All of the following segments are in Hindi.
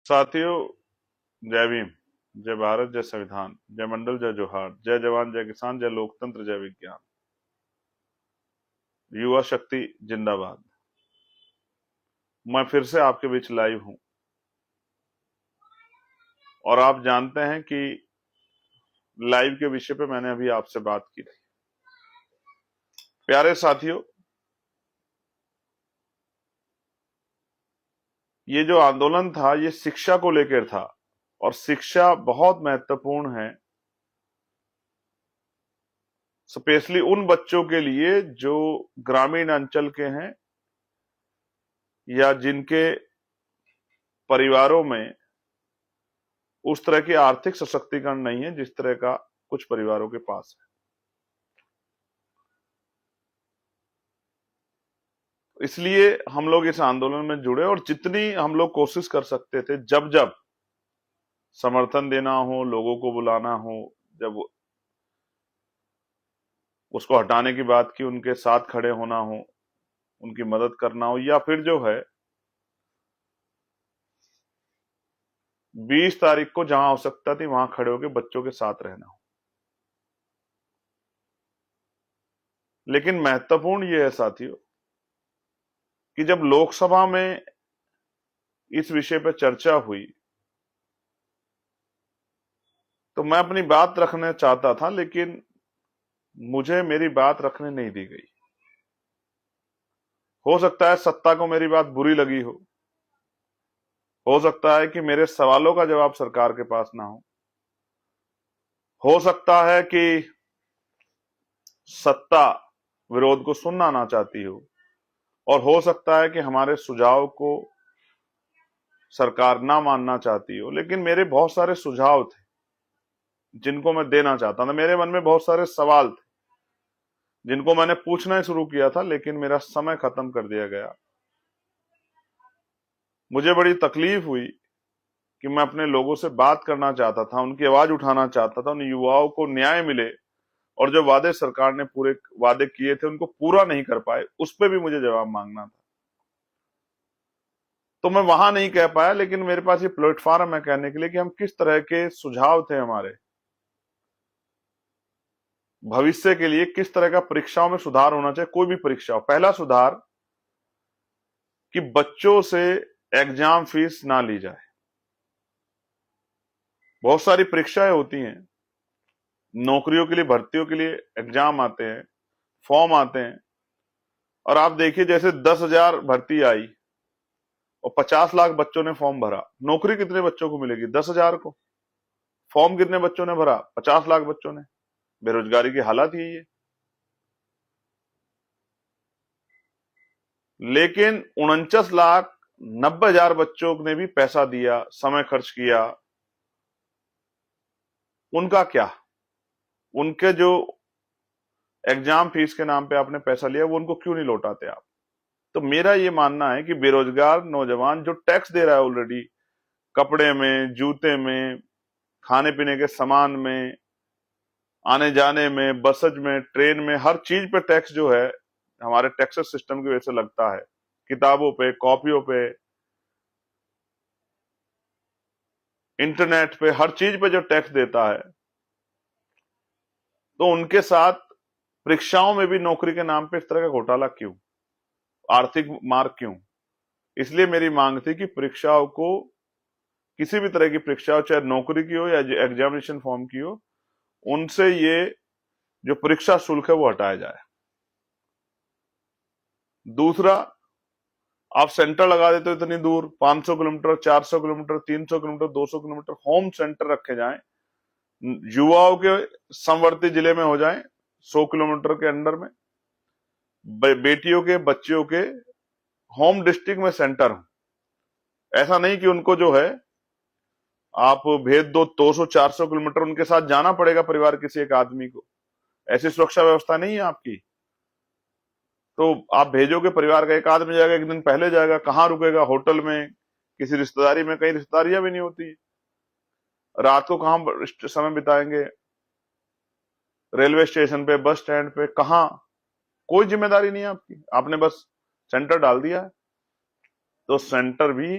साथियों, जय भीम, जय भारत, जय संविधान, जय मंडल, जय जोहार, जय जवान, जय किसान, जय लोकतंत्र, जय विज्ञान। युवा शक्ति जिंदाबाद। मैं फिर से आपके बीच लाइव हूं और आप जानते हैं कि लाइव के विषय पे मैंने अभी आपसे बात की थी। प्यारे साथियों, ये जो आंदोलन था ये शिक्षा को लेकर था और शिक्षा बहुत महत्वपूर्ण है, स्पेशली उन बच्चों के लिए जो ग्रामीण अंचल के हैं या जिनके परिवारों में उस तरह की आर्थिक सशक्तिकरण नहीं है जिस तरह का कुछ परिवारों के पास है। इसलिए हम लोग इस आंदोलन में जुड़े और जितनी हम लोग कोशिश कर सकते थे, जब जब समर्थन देना हो, लोगों को बुलाना हो, जब उसको हटाने की बात की, उनके साथ खड़े होना हो, उनकी मदद करना हो, या फिर जो है 20 तारीख को जहां आवश्यकता थी वहां खड़े होकर बच्चों के साथ रहना हो। लेकिन महत्वपूर्ण यह है साथियों कि जब लोकसभा में इस विषय पर चर्चा हुई तो मैं अपनी बात रखना चाहता था, लेकिन मुझे मेरी बात रखने नहीं दी गई। हो सकता है सत्ता को मेरी बात बुरी लगी हो सकता है कि मेरे सवालों का जवाब सरकार के पास ना हो सकता है कि सत्ता विरोध को सुनना ना चाहती हो, और हो सकता है कि हमारे सुझाव को सरकार ना मानना चाहती हो। लेकिन मेरे बहुत सारे सुझाव थे जिनको मैं देना चाहता था। मेरे मन में बहुत सारे सवाल थे जिनको मैंने पूछना ही शुरू किया था, लेकिन मेरा समय खत्म कर दिया गया। मुझे बड़ी तकलीफ हुई कि मैं अपने लोगों से बात करना चाहता था, उनकी आवाज उठाना चाहता था, उन युवाओं को न्याय मिले, और जो वादे सरकार ने पूरे वादे किए थे उनको पूरा नहीं कर पाए, उस पर भी मुझे जवाब मांगना था। तो मैं वहां नहीं कह पाया, लेकिन मेरे पास ये प्लेटफॉर्म है कहने के लिए कि हम किस तरह के सुझाव थे हमारे भविष्य के लिए, किस तरह का परीक्षाओं में सुधार होना चाहिए। कोई भी परीक्षा हो, पहला सुधार कि बच्चों से एग्जाम फीस ना ली जाए। बहुत सारी परीक्षाएं होती हैं, नौकरियों के लिए, भर्तियों के लिए एग्जाम आते हैं, फॉर्म आते हैं, और आप देखिए जैसे 10,000 भर्ती आई और 50 लाख बच्चों ने फॉर्म भरा, नौकरी कितने बच्चों को मिलेगी? 10,000 को। फॉर्म कितने बच्चों ने भरा? 50 लाख बच्चों ने। बेरोजगारी की हालत यही है। लेकिन 49,90,000 बच्चों ने भी पैसा दिया, समय खर्च किया। उनका क्या? उनके जो एग्जाम फीस के नाम पे आपने पैसा लिया वो उनको क्यों नहीं लौटाते आप? तो मेरा ये मानना है कि बेरोजगार नौजवान जो टैक्स दे रहा है ऑलरेडी, कपड़े में, जूते में, खाने पीने के सामान में, आने जाने में, बसज में, ट्रेन में, हर चीज पे टैक्स जो है हमारे टैक्सेस सिस्टम की वजह से लगता है, किताबों पे, कॉपियों पे, इंटरनेट पे, हर चीज पे जो टैक्स देता है, तो उनके साथ परीक्षाओं में भी नौकरी के नाम पे इस तरह का घोटाला क्यों? आर्थिक मार क्यों? इसलिए मेरी मांग थी कि परीक्षाओं को, किसी भी तरह की परीक्षा हो, चाहे नौकरी की हो या एग्जामिनेशन फॉर्म की हो, उनसे ये जो परीक्षा शुल्क है वो हटाया जाए। दूसरा, आप सेंटर लगा देते हो इतनी दूर, 500 kilometre, 400 kilometre, 300 kilometre, 200 kilometre, home centre रखे जाएं, युवाओं के समवर्ती जिले में हो जाएं, 100 किलोमीटर के अंडर में, बेटियों के, बच्चियों के होम डिस्ट्रिक्ट में सेंटर हो। ऐसा नहीं कि उनको जो है आप भेज दो 200-400 किलोमीटर, उनके साथ जाना पड़ेगा परिवार किसी एक आदमी को। ऐसी सुरक्षा व्यवस्था नहीं है आपकी। तो आप भेजोगे, परिवार का एक आदमी जाएगा, एक दिन पहले जाएगा, कहाँ रुकेगा? होटल में, किसी रिश्तेदारी में, कहीं रिश्तेदारियां भी नहीं होती, रात को कहाँ समय बिताएंगे? रेलवे स्टेशन पे, बस स्टैंड पे, कहाँ? कोई जिम्मेदारी नहीं है आपकी, आपने बस सेंटर डाल दिया है। तो सेंटर भी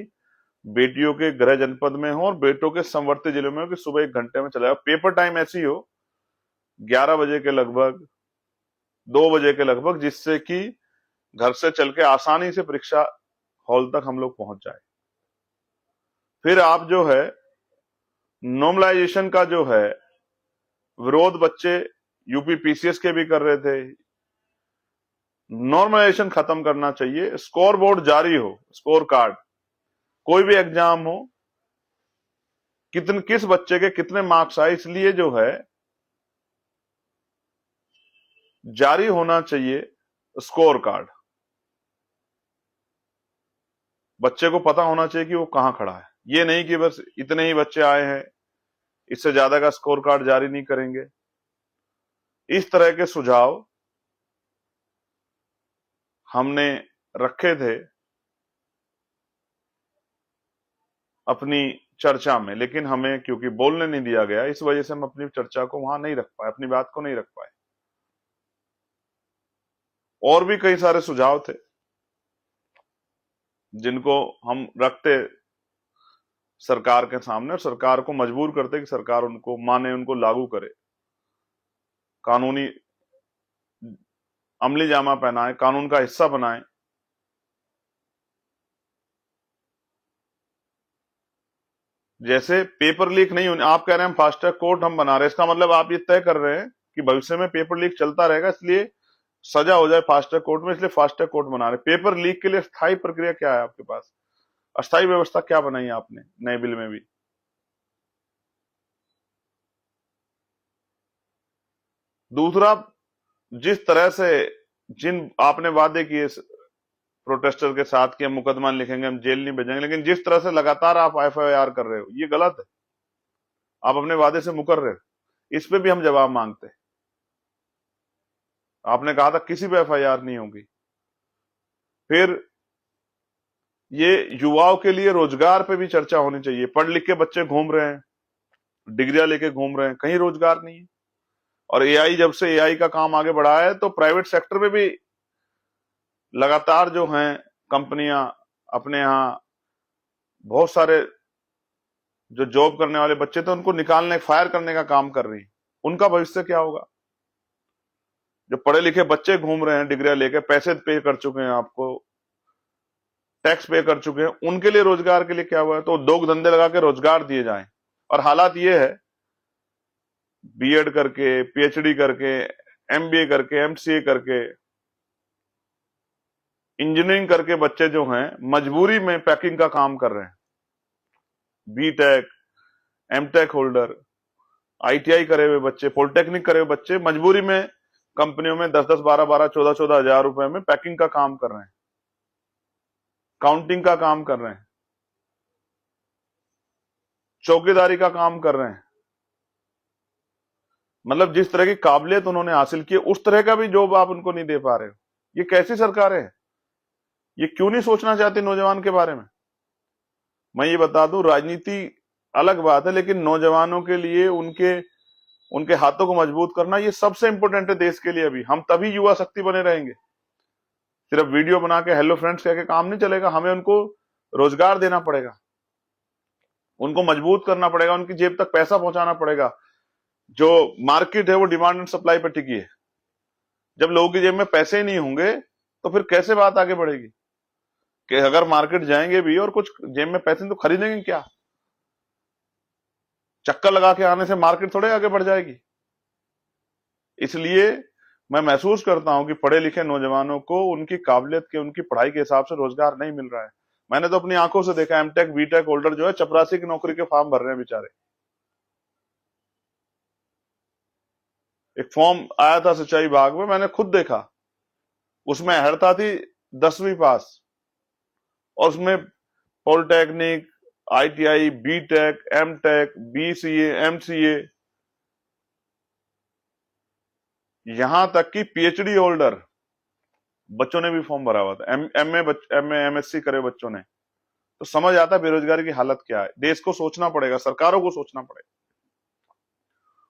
बेटियों के गृह जनपद में हो और बेटों के समवर्ती जिलों में हो, कि सुबह 1 घंटे में चला जाए। पेपर टाइम ऐसी हो 11 बजे के लगभग, 2 बजे के लगभग, जिससे कि घर से चल के आसानी से परीक्षा हॉल तक हम लोग पहुंच जाए। फिर आप जो है नॉर्मलाइजेशन का जो है विरोध बच्चे यूपी पीसीएस के भी कर रहे थे, नॉर्मलाइजेशन खत्म करना चाहिए, स्कोर बोर्ड जारी हो, स्कोर कार्ड, कोई भी एग्जाम हो, किस बच्चे के कितने मार्क्स आए, इसलिए जो है जारी होना चाहिए स्कोर कार्ड। बच्चे को पता होना चाहिए कि वो कहां खड़ा है, ये नहीं कि बस इतने ही बच्चे आए हैं, इससे ज्यादा का स्कोर कार्ड जारी नहीं करेंगे। इस तरह के सुझाव हमने रखे थे अपनी चर्चा में, लेकिन हमें क्योंकि बोलने नहीं दिया गया, इस वजह से हम अपनी चर्चा को वहां नहीं रख पाए, अपनी बात को नहीं रख पाए। और भी कई सारे सुझाव थे जिनको हम रखते सरकार के सामने, और सरकार को मजबूर करते कि सरकार उनको माने, उनको लागू करे, कानूनी अमली जामा पहनाए, कानून का हिस्सा बनाए। जैसे पेपर लीक नहीं होने, आप कह रहे हैं हम फास्ट ट्रैक कोर्ट हम बना रहे हैं, इसका मतलब आप ये तय कर रहे हैं कि भविष्य में पेपर लीक चलता रहेगा, इसलिए सजा हो जाए फास्ट ट्रैक कोर्ट में, इसलिए फास्ट ट्रैक कोर्ट बना रहे। पेपर लीक के लिए स्थायी प्रक्रिया क्या है आपके पास, अस्थायी व्यवस्था क्या बनाई है आपने नए बिल में भी? दूसरा, जिस तरह से जिन आपने वादे किए प्रोटेस्टर के साथ कि हम मुकदमा लिखेंगे, हम जेल नहीं भेजेंगे, लेकिन जिस तरह से लगातार आप एफआईआर कर रहे हो, ये गलत है। आप अपने वादे से मुकर रहे हो, इस पे भी हम जवाब मांगते हैं। आपने कहा था किसी पे एफआईआर नहीं होगी। फिर ये युवाओं के लिए रोजगार पे भी चर्चा होनी चाहिए। पढ़ लिख के बच्चे घूम रहे हैं, डिग्रियां लेके घूम रहे हैं, कहीं रोजगार नहीं है। और एआई, जब से एआई का काम आगे बढ़ा है, तो प्राइवेट सेक्टर में भी लगातार जो हैं कंपनियां अपने यहाँ बहुत सारे जो जॉब करने वाले बच्चे थे उनको निकालने, फायर करने का काम कर रही है। उनका भविष्य क्या होगा? जो पढ़े लिखे बच्चे घूम रहे हैं डिग्रियां लेके, पैसे पे कर चुके हैं, आपको टैक्स पे कर चुके हैं, उनके लिए रोजगार के लिए क्या हुआ है? तो उद्योग धंधे लगा के रोजगार दिए जाएं। और हालात ये है, बीएड करके, पीएचडी करके, एमबीए करके, एमसीए करके, इंजीनियरिंग करके बच्चे जो हैं मजबूरी में पैकिंग का काम कर रहे हैं। बीटेक, एमटेक होल्डर, आईटीआई करे हुए बच्चे, पॉलिटेक्निक करे हुए बच्चे मजबूरी में कंपनियों में 10-10, 12-12, 14-14 हजार रुपए में पैकिंग का काम कर रहे हैं, काउंटिंग का काम कर रहे हैं, चौकीदारी का काम कर रहे हैं। मतलब जिस तरह की काबिलियत उन्होंने हासिल की, उस तरह का भी जॉब आप उनको नहीं दे पा रहे हो। ये कैसी सरकार है? ये क्यों नहीं सोचना चाहती नौजवान के बारे में? मैं ये बता दूं, राजनीति अलग बात है, लेकिन नौजवानों के लिए उनके उनके हाथों को मजबूत करना ये सबसे इंपॉर्टेंट है देश के लिए। अभी हम तभी युवा शक्ति बने रहेंगे। सिर्फ वीडियो बना के हेलो फ्रेंड्स कह के काम नहीं चलेगा, हमें उनको रोजगार देना पड़ेगा, उनको मजबूत करना पड़ेगा, उनकी जेब तक पैसा पहुंचाना पड़ेगा। जो मार्केट है वो डिमांड एंड सप्लाई पर टिकी है। जब लोगों की जेब में पैसे ही नहीं होंगे तो फिर कैसे बात आगे बढ़ेगी? कि अगर मार्केट जाएंगे भी और कुछ जेब में पैसे तो खरीदेंगे क्या? चक्कर लगा के आने से मार्केट थोड़े आगे बढ़ जाएगी। इसलिए मैं महसूस करता हूं कि पढ़े लिखे नौजवानों को उनकी काबिलियत के, उनकी पढ़ाई के हिसाब से रोजगार नहीं मिल रहा है। मैंने तो अपनी आंखों से देखा, एमटेक बीटेक होल्डर जो है चपरासी की नौकरी के फॉर्म भर रहे हैं बेचारे। एक फॉर्म आया था सिंचाई विभाग में, मैंने खुद देखा, उसमें अर्हता थी 10वीं पास, और उसमें polytechnic, ITI, BTech, MTech, BCA, MCA, यहां तक कि पीएचडी होल्डर बच्चों ने भी फॉर्म भरा हुआ था, एमए एमएससी करे बच्चों ने। तो समझ आता है बेरोजगारी की हालत क्या है। देश को सोचना पड़ेगा, सरकारों को सोचना पड़ेगा।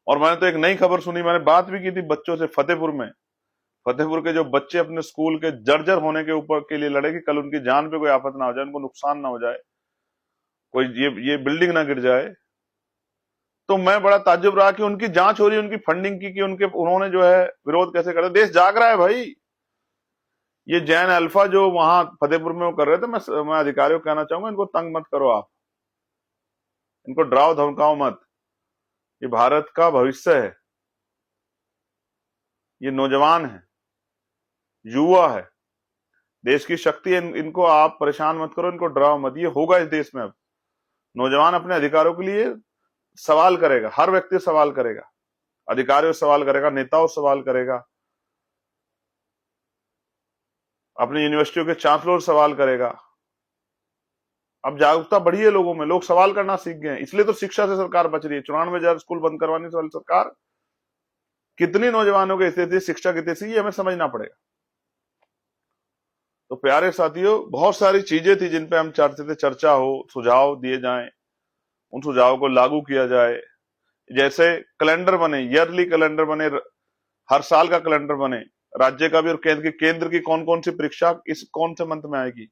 और मैंने तो एक नई खबर सुनी, मैंने बात भी की थी बच्चों से फतेहपुर में। फतेहपुर के जो बच्चे अपने स्कूल के जर्जर होने के ऊपर के लिए लड़े कि कल उनकी जान पे कोई आफत ना हो जाए, उनको नुकसान ना हो जाए, कोई ये बिल्डिंग ना गिर जाए। तो मैं बड़ा ताज्जुब रहा कि उनकी जांच हो रही है, उनकी फंडिंग की, कि उन्होंने जो है विरोध कैसे कर, देश जाग रहा है भाई। ये जैन अल्फा जो वहां फतेहपुर में वो कर रहे थे, मैं अधिकारियों को कहना चाहूंगा, इनको तंग मत करो आप, इनको डराओ धमकाओ मत। ये भारत का भविष्य है, ये नौजवान है, युवा है, देश की शक्ति है। इनको आप परेशान मत करो, इनको डराओ मत। ये होगा इस देश में। अब नौजवान अपने अधिकारों के लिए सवाल करेगा, हर व्यक्ति सवाल करेगा, अधिकारियों से सवाल करेगा, नेताओं से सवाल करेगा, अपनी यूनिवर्सिटियों के चांसलर सवाल करेगा। अब जागरूकता बढ़ी है लोगों में, लोग सवाल करना सीख गए हैं। इसलिए तो शिक्षा से सरकार बच रही है। 94,000 स्कूल बंद करवाने वाली सरकार कितनी नौजवानों के हिस्से थी, शिक्षा कितनी थी, ये हमें समझना पड़ेगा। तो प्यारे साथियों, बहुत सारी चीजें थी जिन पे हम चाहते थे चर्चा हो, सुझाव दिए जाएं, उन सुझावों को लागू किया जाए। जैसे कैलेंडर बने, ईयरली कैलेंडर बने, हर साल का कैलेंडर बने, राज्य का भी और केंद्र की कौन कौन सी परीक्षा इस कौन से मंथ में आएगी,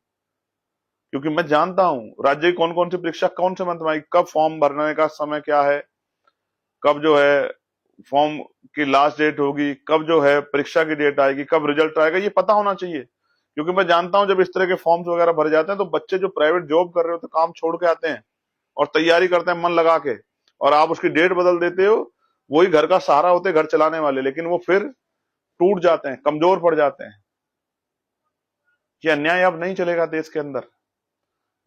क्योंकि मैं जानता हूं राज्य की कौन कौन सी परीक्षा कौन से मंथ में आएगी, कब फॉर्म भरने का समय क्या है, कब जो है फॉर्म की लास्ट डेट होगी, कब जो है परीक्षा की डेट आएगी, कब रिजल्ट आएगा, ये पता होना चाहिए। क्योंकि मैं जानता हूं जब इस तरह के फॉर्म्स वगैरह भरे जाते हैं तो बच्चे जो प्राइवेट जॉब कर रहे होते हैं, काम छोड़ के आते हैं और तैयारी करते हैं मन लगा के, और आप उसकी डेट बदल देते हो। वही घर का सहारा होते हैं, घर चलाने वाले, लेकिन वो फिर टूट जाते हैं, कमजोर पड़ जाते हैं। ये अन्याय अब नहीं चलेगा देश के अंदर।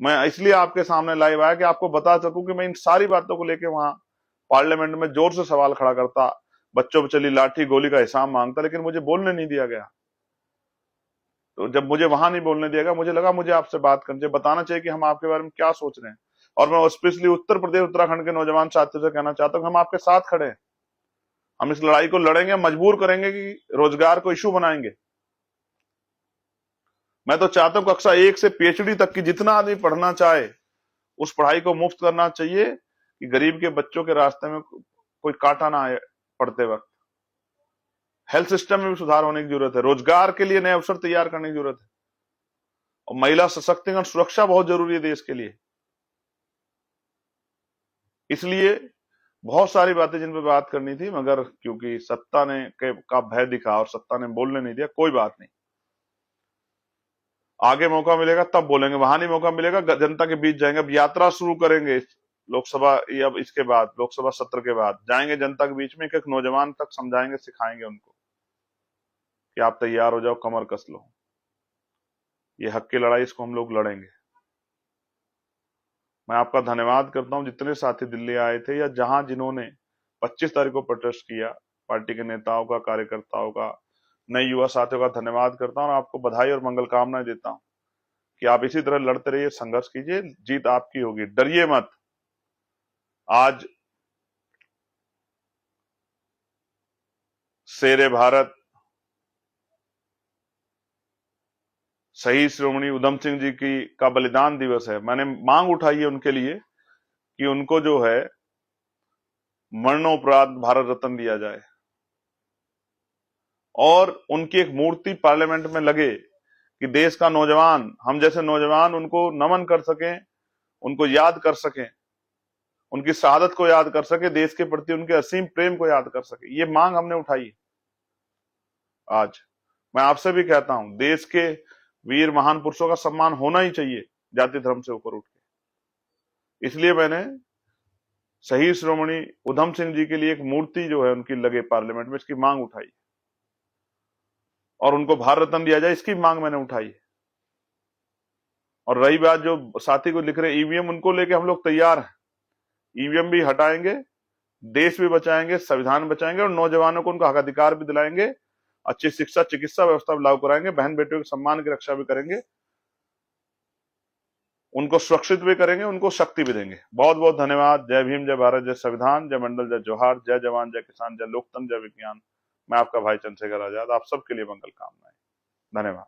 मैं इसलिए आपके सामने लाइव आया कि आपको बता सकूं कि मैं इन सारी बातों को लेके वहां पार्लियामेंट में जोर से सवाल खड़ा करता, बच्चों पर चली लाठी गोली का हिसाब मांगता, लेकिन मुझे बोलने नहीं दिया गया। तो जब मुझे वहां नहीं बोलने दिया गया, मुझे लगा मुझे आपसे बात करनी चाहिए, बताना चाहिए कि हम आपके बारे में क्या सोच रहे हैं। और मैं स्पेशली उत्तर प्रदेश उत्तराखंड के नौजवान साथियों से कहना चाहता हूं कि हम आपके साथ खड़े हैं। हम इस लड़ाई को लड़ेंगे, मजबूर करेंगे कि रोजगार को इशू बनाएंगे। मैं तो चाहता हूं कक्षा 1 से PhD तक की जितना आदमी पढ़ना चाहे उस पढ़ाई को मुफ्त करना चाहिए, कि गरीब के बच्चों के रास्ते में कोई कांटा ना आए पढ़ते वक्त। हेल्थ सिस्टम में भी सुधार होने की जरूरत है, रोजगार के लिए नए अवसर तैयार करने की जरूरत है, और महिला सशक्तिकरण सुरक्षा बहुत जरूरी है देश के लिए। इसलिए बहुत सारी बातें जिन पे बात करनी थी, मगर क्योंकि सत्ता ने का भय दिखा और सत्ता ने बोलने नहीं दिया, कोई बात नहीं, आगे मौका मिलेगा तब बोलेंगे। वहां नहीं मौका मिलेगा, जनता के बीच जाएंगे। अब यात्रा शुरू करेंगे लोकसभा, अब इसके बाद लोकसभा सत्र के बाद जाएंगे जनता के बीच में, एक एक नौजवान तक समझाएंगे, सिखाएंगे उनको कि आप तैयार हो जाओ, कमर कस लो, ये हक की लड़ाई, इसको हम लोग लड़ेंगे। मैं आपका धन्यवाद करता हूं जितने साथी दिल्ली आए थे, या जहां जिन्होंने 25 तारीख को प्रोटेस्ट किया, पार्टी के नेताओं का, कार्यकर्ताओं का, नए युवा साथियों का धन्यवाद करता हूं, और आपको बधाई और मंगल कामनाएं देता हूं कि आप इसी तरह लड़ते रहिए, संघर्ष कीजिए, जीत आपकी होगी, डरिए मत। आज शेरे भारत शहीद श्रोमणी उधम सिंह जी की का बलिदान दिवस है। मैंने मांग उठाई है उनके लिए कि उनको जो है मरणोपरांत भारत रत्न दिया जाए, और उनकी एक मूर्ति पार्लियामेंट में लगे कि देश का नौजवान, हम जैसे नौजवान उनको नमन कर सकें, उनको याद कर सकें, उनकी शहादत को याद कर सके, देश के प्रति उनके असीम प्रेम को याद कर सके। ये मांग हमने उठाई। आज मैं आपसे भी कहता हूं, देश के वीर महान पुरुषों का सम्मान होना ही चाहिए, जाति धर्म से ऊपर उठ के। इसलिए मैंने शहीद श्रोमणी उधम सिंह जी के लिए एक मूर्ति जो है उनकी लगे पार्लियामेंट में, इसकी मांग उठाई, और उनको भारत रत्न दिया जाए, इसकी मांग मैंने उठाई। और रही बात जो साथी को लिख रहे ईवीएम, उनको लेके हम लोग तैयार हैं। ईवीएम भी हटाएंगे, देश भी बचाएंगे, संविधान बचाएंगे, और नौजवानों को उनका हक अधिकार भी दिलाएंगे, अच्छी शिक्षा चिकित्सा व्यवस्था भी लागू कराएंगे, बहन बेटियों के सम्मान की रक्षा भी करेंगे, उनको सुरक्षित भी करेंगे, उनको शक्ति भी देंगे। बहुत बहुत धन्यवाद। जय भीम, जय भारत, जय संविधान, जय मंडल, जय जोहार, जय जवान, जय किसान, जय लोकतंत्र, जय विज्ञान। मैं आपका भाई चंद्रशेखर आजाद, आप सबके लिए मंगल कामनाएं। धन्यवाद।